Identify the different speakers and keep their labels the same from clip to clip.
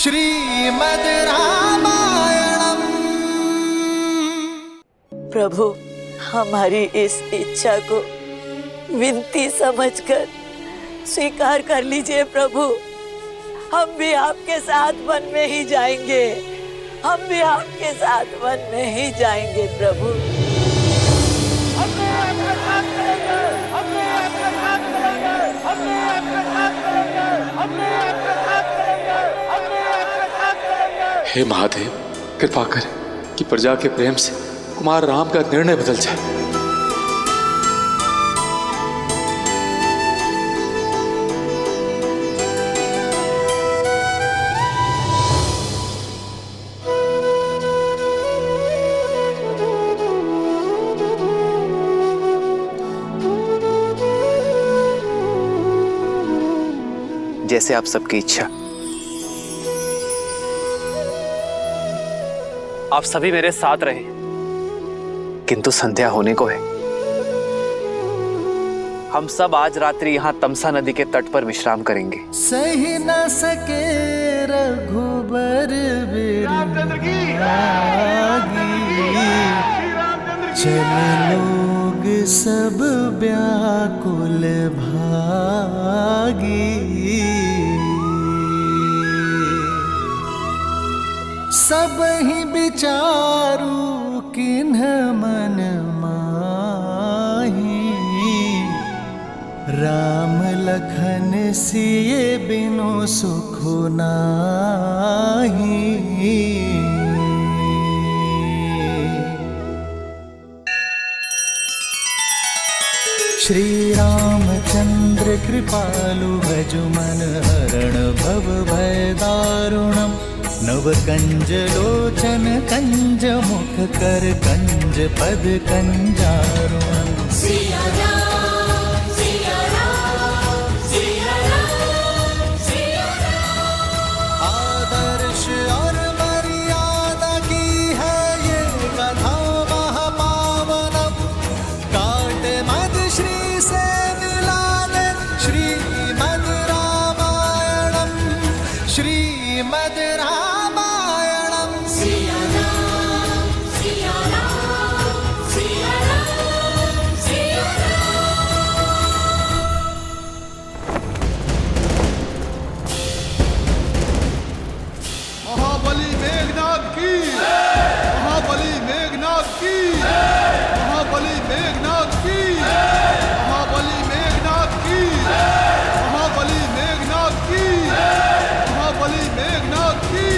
Speaker 1: श्रीमद् रामायणम।
Speaker 2: प्रभु, हमारी इस इच्छा को विनती समझकर स्वीकार कर लीजिए प्रभु। हम भी आपके साथ वन में ही जाएंगे, हम भी आपके साथ वन में ही जाएंगे प्रभु।
Speaker 3: हे महादेव, कृपा करें कि प्रजा के प्रेम से कुमार राम का निर्णय बदल जाए।
Speaker 4: जैसे आप सबकी इच्छा। आप सभी मेरे साथ रहे, किंतु संध्या होने को है। हम सब आज रात्रि यहाँ तमसा नदी के तट पर विश्राम करेंगे।
Speaker 1: सही न सके रघुबर बिरही, चल लोग सब व्याकुल भागी। सब ही विचारू किन्ह मन माही, राम लखन सिए बिनु सुख नाही। श्री रामचंद्र कृपालु भजु मन हरण भव भय दारुणम। नव कंज लोचन कंज मुख कर कंज पद कंजारुणम। आदर्श और मर्यादा की है ये कथा महापावनम। काट मद श्री से मिला दे श्रीमद् रामायणम। श्रीमद् रामायणम।
Speaker 5: महाबली मेघनाथ की, महाबली मेघनाथ की, महाबली मेघनाथ की, महाबली मेघनाथ की, महाबली मेघनाथ की, महाबली मेघनाथ की।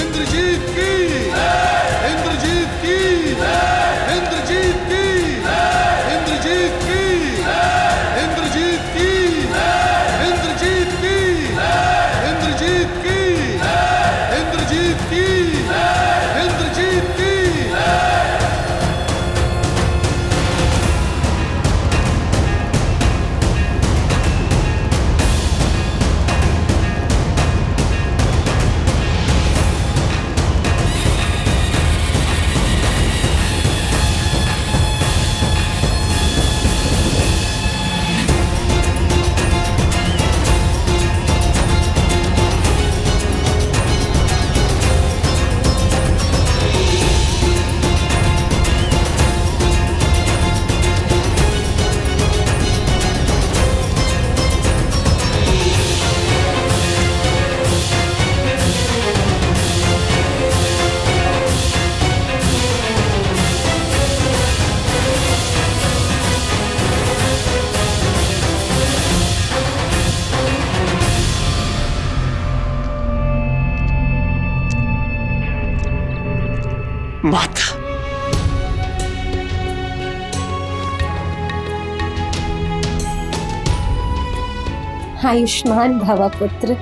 Speaker 5: इंद्रजीत की, इंद्रजीत की, इंद्रजीत की, इंद्रजीत की, इंद्रजीत की, इंद्रजीत की, इंद्रजीत की, इंद्रजीत की, इंद्रजीत की।
Speaker 3: माता,
Speaker 6: आयुष्मान भव पुत्र।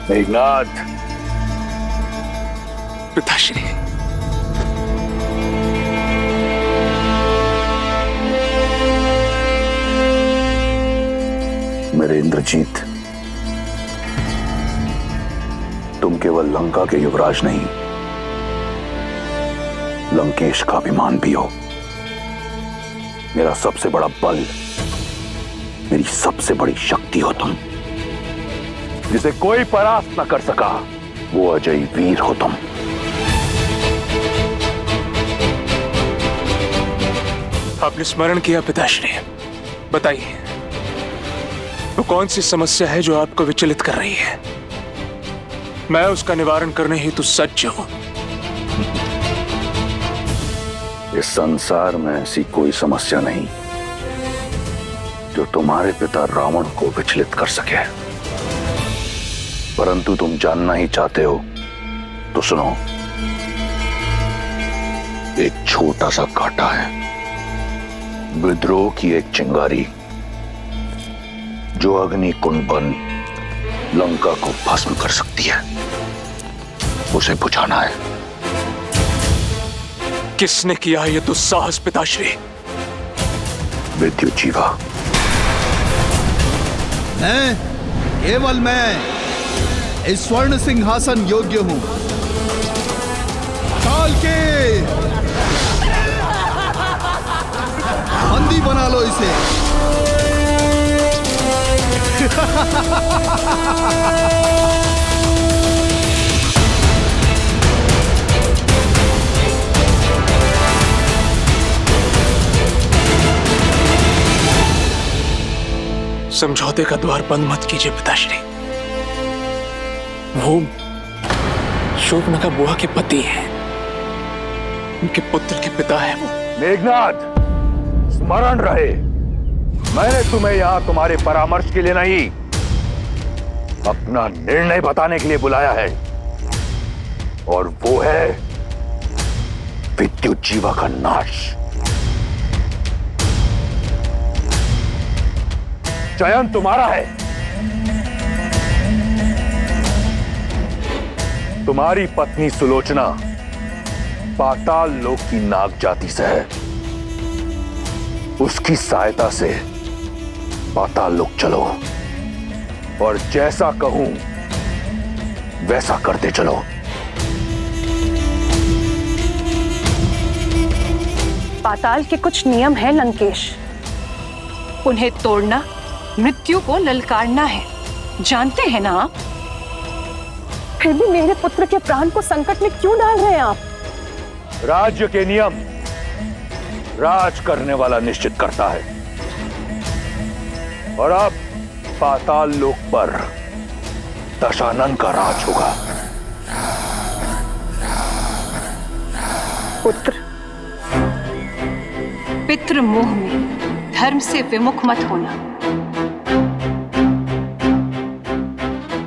Speaker 4: मेघनाथ,
Speaker 3: पिताश्री,
Speaker 6: मेरे इंद्रजीत, तुम केवल लंका के युवराज नहीं, लंकेश का अभिमान भी हो। मेरा सबसे बड़ा बल, मेरी सबसे बड़ी शक्ति हो तुम। जिसे कोई परास्त न कर सका वो अजय वीर हो तुम।
Speaker 3: आपने स्मरण किया पिताश्री, बताइए वो कौन सी समस्या है जो आपको विचलित कर रही है? मैं उसका निवारण करने हेतु सज्ज हूं।
Speaker 6: इस संसार में ऐसी कोई समस्या नहीं जो तुम्हारे पिता रावण को विचलित कर सके। परंतु तुम जानना ही चाहते हो तो सुनो। एक छोटा सा कांटा है, विद्रोह की एक चिंगारी जो अग्नि कुंड बन लंका को भस्म कर सकती है। उसे बुझाना है।
Speaker 3: किसने किया ये दुस्साहस पिताश्री?
Speaker 6: विद्युत जीवा।
Speaker 5: मैं, केवल मैं इस स्वर्ण सिंहासन योग्य हूं। काल के बंदी बना लो इसे।
Speaker 3: समझौते का द्वार बंद मत कीजिए पिताश्री। वो शोभनका बुआ के पति हैं, उनके पुत्र के पिता हैं वो।
Speaker 6: मेघनाद, स्मरण रहे, मैंने तुम्हें यहां तुम्हारे परामर्श के लिए नहीं, अपना निर्णय बताने के लिए बुलाया है। और वो है विद्युत जीवा का नाश। चयन तुम्हारा है। तुम्हारी पत्नी सुलोचना पाताल लोक की नाग जाति से है। उसकी सहायता से पाताल लोक चलो और जैसा कहूं वैसा करते चलो।
Speaker 7: पाताल के कुछ नियम हैं लंकेश, उन्हें तोड़ना मृत्यु को ललकारना है, जानते हैं ना आप? फिर भी मेरे पुत्र के प्राण को संकट में क्यों डाल रहे हैं आप?
Speaker 6: राज्य के नियम राज करने वाला निश्चित करता है। और अब पाताल लोक पर दशानन का राज होगा।
Speaker 7: पुत्र, पितृ मोह में धर्म से विमुख मत होना।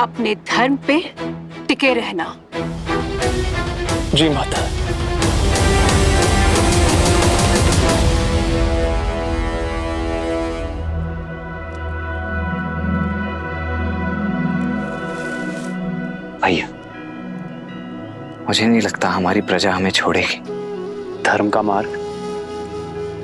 Speaker 7: अपने धर्म पे टिके रहना।
Speaker 3: जी माता।
Speaker 4: भैया, मुझे नहीं लगता हमारी प्रजा हमें छोड़ेगी। धर्म का मार्ग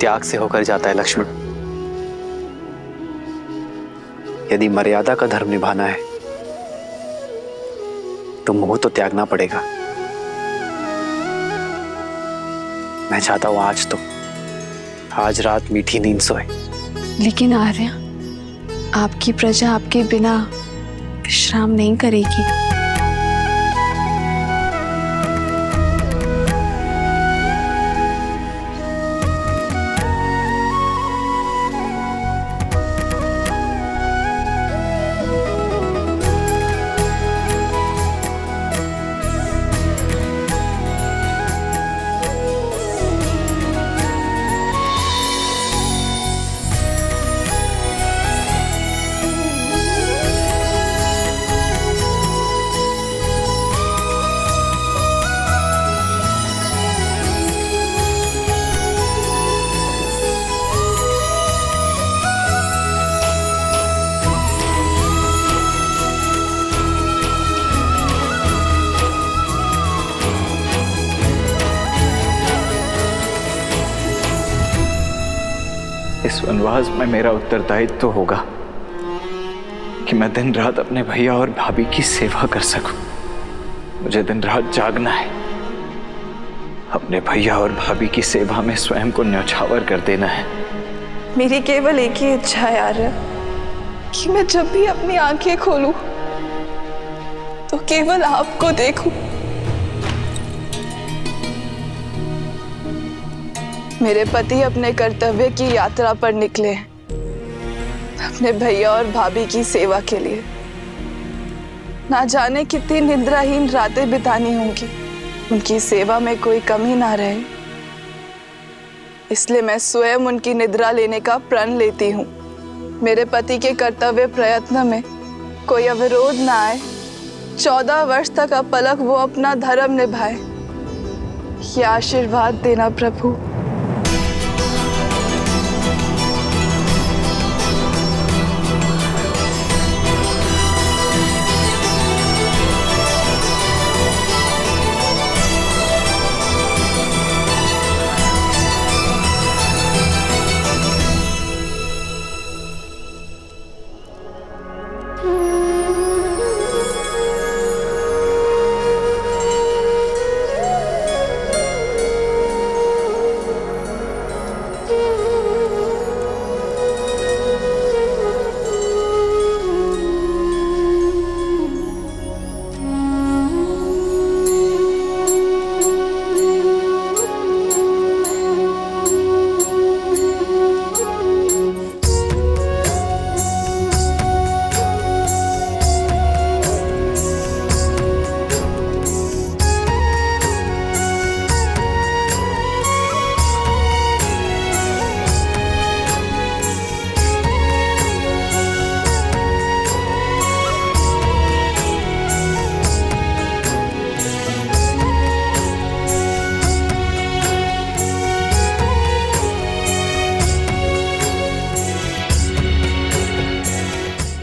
Speaker 4: त्याग से होकर जाता है लक्ष्मण। यदि मर्यादा का धर्म निभाना है तो मोह तो त्यागना पड़ेगा। मैं चाहता हूं आज रात मीठी नींद सोए।
Speaker 8: लेकिन आर्य, आपकी प्रजा आपके बिना विश्राम नहीं करेगी।
Speaker 4: इस वनवास में मेरा उत्तरदायित्व होगा कि मैं दिन रात अपने भैया और भाभी की सेवा कर सकूं। मुझे दिन रात जागना है, अपने भैया और भाभी की सेवा में स्वयं को न्यौछावर कर देना है।
Speaker 8: मेरी केवल एक ही इच्छा है आर्य, कि मैं जब भी अपनी आंखें खोलूं तो केवल आपको देखूं। मेरे पति अपने कर्तव्य की यात्रा पर निकले हैं, अपने भैया और भाभी की सेवा के लिए। ना जाने कितनी निद्राहीन रातें बितानी होंगी, उनकी सेवा में कोई कमी ना रहे, इसलिए मैं स्वयं उनकी निद्रा लेने का प्रण लेती हूँ। मेरे पति के कर्तव्य प्रयत्न में कोई अवरोध ना आए, 14 वर्ष तक अपलक वो अपना धर्म निभाए, ये आशीर्वाद देना प्रभु।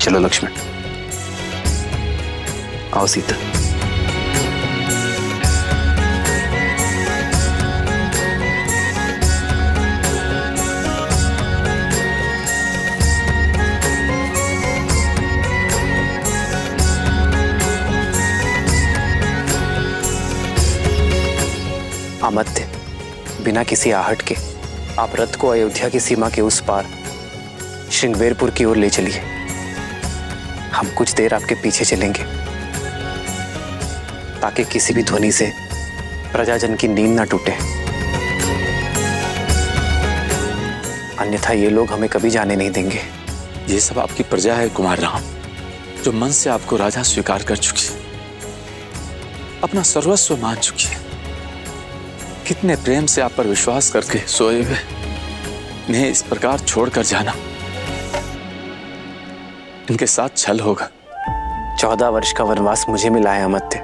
Speaker 4: चलो लक्ष्मण, आओ सीता। अमत्य, बिना किसी आहट के आप रथ को अयोध्या की सीमा के उस पार श्रृंगवेरपुर की ओर ले चलिए। हम कुछ देर आपके पीछे चलेंगे ताकि किसी भी ध्वनि से प्रजाजन की नींद ना टूटे, अन्यथा ये लोग हमें कभी जाने नहीं देंगे।
Speaker 9: ये सब आपकी प्रजा है कुमार राम, जो मन से आपको राजा स्वीकार कर चुकी है, अपना सर्वस्व मान चुकी है। कितने प्रेम से आप पर विश्वास करके सोए हुए इन्हें इस प्रकार छोड़कर जाना, इनके साथ छल होगा।
Speaker 4: 14 वर्ष का वनवास मुझे मिला है अमत्य,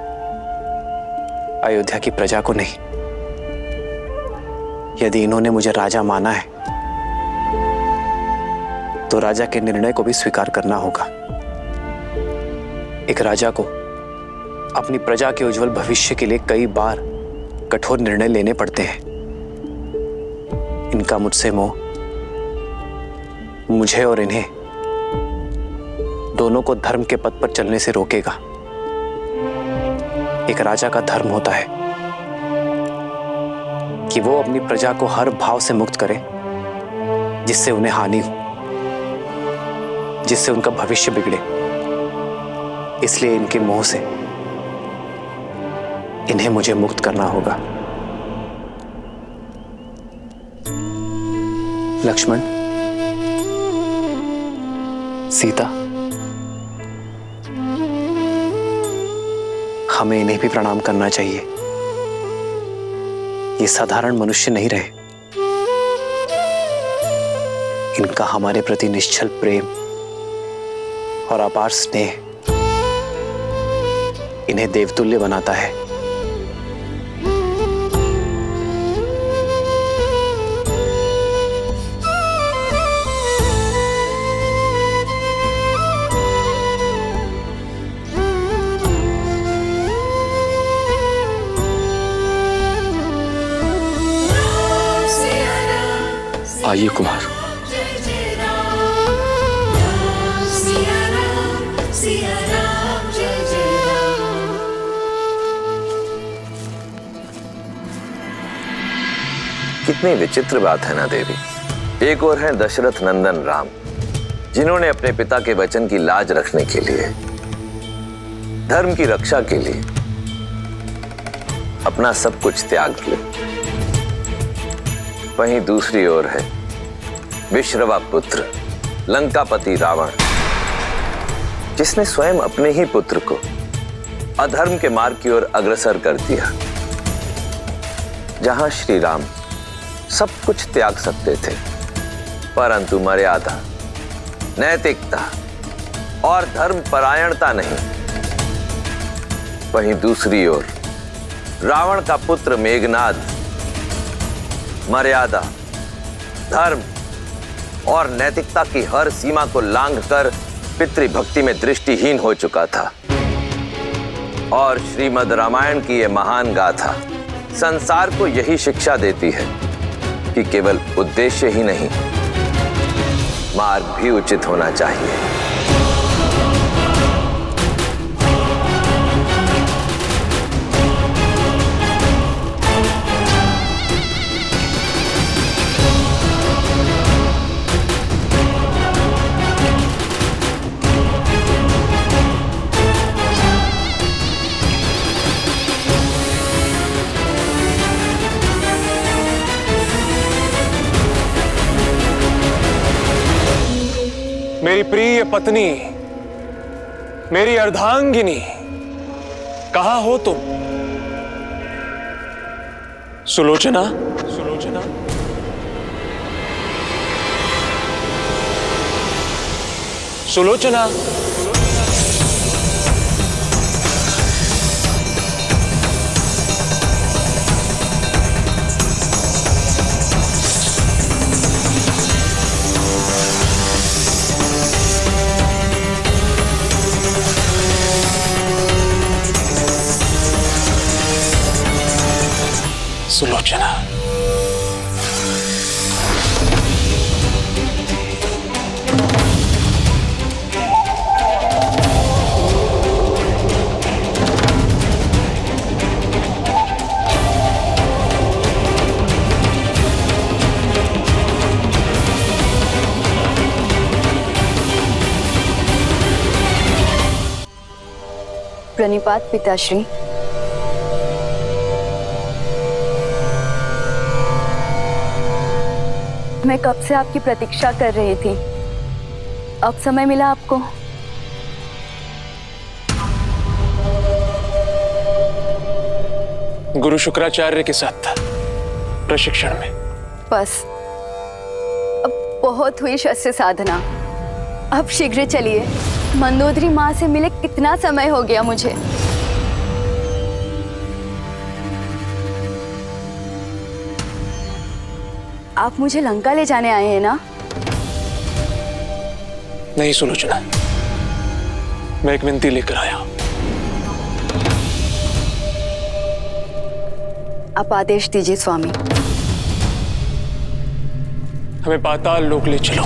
Speaker 4: अयोध्या की प्रजा को नहीं। यदि इन्होंने मुझे राजा माना है तो राजा के निर्णय को भी स्वीकार करना होगा। एक राजा को अपनी प्रजा के उज्जवल भविष्य के लिए कई बार कठोर निर्णय लेने पड़ते हैं। इनका मुझसे मोह मुझे और इन्हें दोनों को धर्म के पथ पर चलने से रोकेगा। एक राजा का धर्म होता है कि वो अपनी प्रजा को हर भाव से मुक्त करे जिससे उन्हें हानि हो, जिससे उनका भविष्य बिगड़े। इसलिए इनके मोह से इन्हें मुझे मुक्त करना होगा। लक्ष्मण, सीता, हमें इन्हें भी प्रणाम करना चाहिए। ये साधारण मनुष्य नहीं रहे। इनका हमारे प्रति निश्चल प्रेम और अपार स्नेह इन्हें देवतुल्य बनाता है।
Speaker 9: आइए कुमार।
Speaker 10: कितनी विचित्र बात है ना देवी। एक और है दशरथ नंदन राम, जिन्होंने अपने पिता के वचन की लाज रखने के लिए, धर्म की रक्षा के लिए अपना सब कुछ त्याग दिया। वहीं दूसरी ओर है विश्रवा पुत्र लंकापति रावण, जिसने स्वयं अपने ही पुत्र को अधर्म के मार्ग की ओर अग्रसर कर दिया। जहां श्री राम सब कुछ त्याग सकते थे, परंतु मर्यादा, नैतिकता और धर्म परायणता नहीं, वहीं दूसरी ओर रावण का पुत्र मेघनाद मर्यादा, धर्म और नैतिकता की हर सीमा को लांघकर पितृभक्ति में दृष्टिहीन हो चुका था। और श्रीमद् रामायण की यह महान गाथा संसार को यही शिक्षा देती है कि केवल उद्देश्य ही नहीं, मार्ग भी उचित होना चाहिए।
Speaker 3: मेरी प्रिय पत्नी, मेरी अर्धांगिनी, कहां हो तुम? सुलोचना, सुलोचना, सुलोचना, सुलोचना।
Speaker 11: प्रणिपात पिताश्री। मैं कब से आपकी प्रतीक्षा कर रही थी, अब समय मिला आपको।
Speaker 3: गुरु शुक्राचार्य के साथ था प्रशिक्षण में।
Speaker 11: बस अब बहुत हुई शस्त्र साधना, अब शीघ्र चलिए। मंदोदरी माँ से मिले कितना समय हो गया मुझे। आप मुझे लंका ले जाने आए हैं ना?
Speaker 3: नहीं सुलोचना, मैं एक विनती लेकर आया।
Speaker 11: आप आदेश दीजिए स्वामी।
Speaker 3: हमें पाताल लोक ले चलो।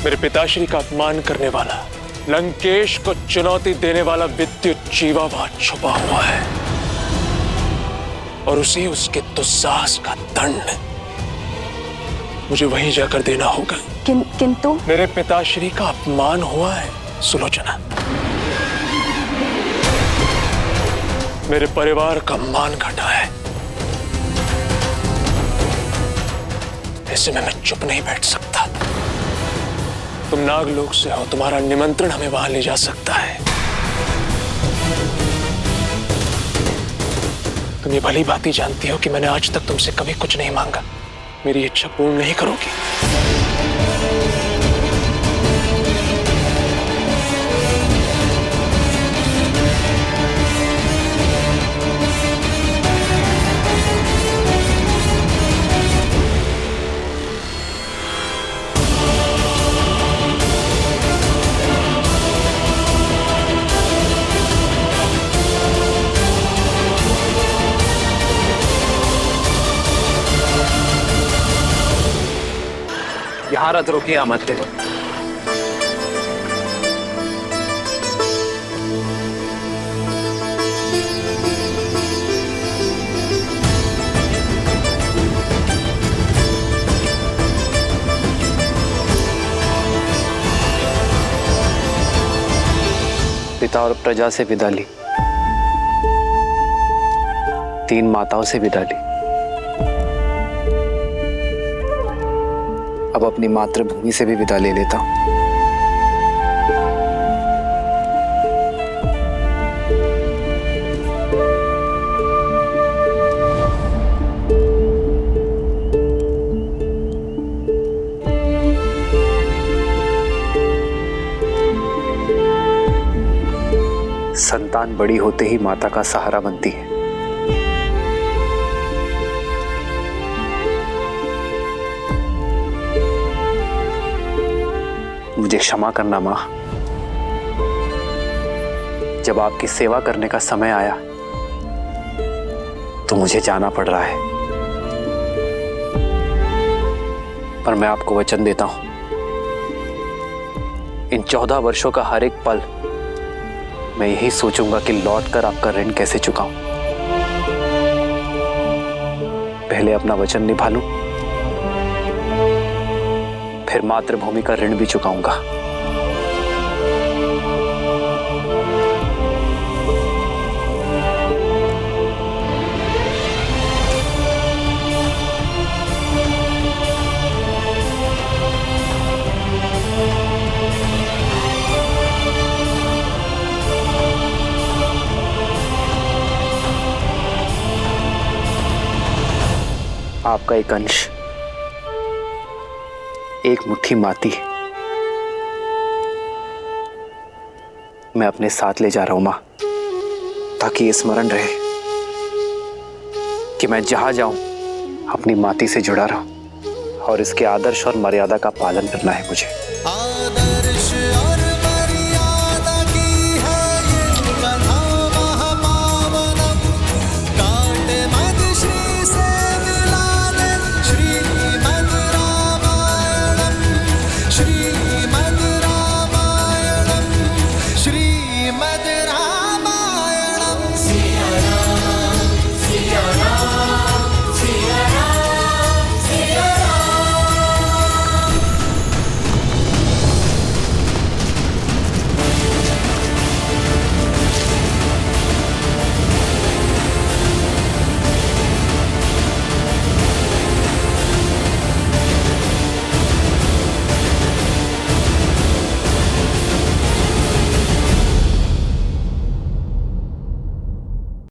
Speaker 3: मेरे पिताश्री का अपमान करने वाला, लंकेश को चुनौती देने वाला विद्युत जीवा वहां छुपा हुआ है और उसे उसके दुस्साहस का दंड मुझे वहीं जाकर देना होगा।
Speaker 11: किंतु
Speaker 3: मेरे पिताश्री का अपमान हुआ है सुलोचना, मेरे परिवार का मान घटा है, ऐसे में मैं चुप नहीं बैठ सकता। तुम नागलोक से हो, तुम्हारा निमंत्रण हमें वहां ले जा सकता है। तुम ये भली भांति जानती हो कि मैंने आज तक तुमसे कभी कुछ नहीं मांगा। मेरी इच्छा पूर्ण नहीं करोगी?
Speaker 4: यहाँ रथ रोकिए अमात्य। पिता और प्रजा से विदा ली, 3 माताओं से विदा ली, अब अपनी मातृभूमि से भी विदा ले लेता हूं। संतान बड़ी होते ही माता का सहारा बनती है। मुझे क्षमा करना मां, जब आपकी सेवा करने का समय आया तो मुझे जाना पड़ रहा है, पर मैं आपको वचन देता हूं, इन 14 वर्षों का हर एक पल मैं यही सोचूंगा कि लौटकर आपका ऋण कैसे चुकाऊं। पहले अपना वचन निभा लूं, फिर मातृभूमि का ऋण भी चुकाऊंगा। आपका एक अंश, एक मुट्ठी माटी मैं अपने साथ ले जा रहा हूं मां, ताकि ये स्मरण रहे कि मैं जहां जाऊं अपनी माटी से जुड़ा रहूं और इसके आदर्श और मर्यादा का पालन करना है मुझे।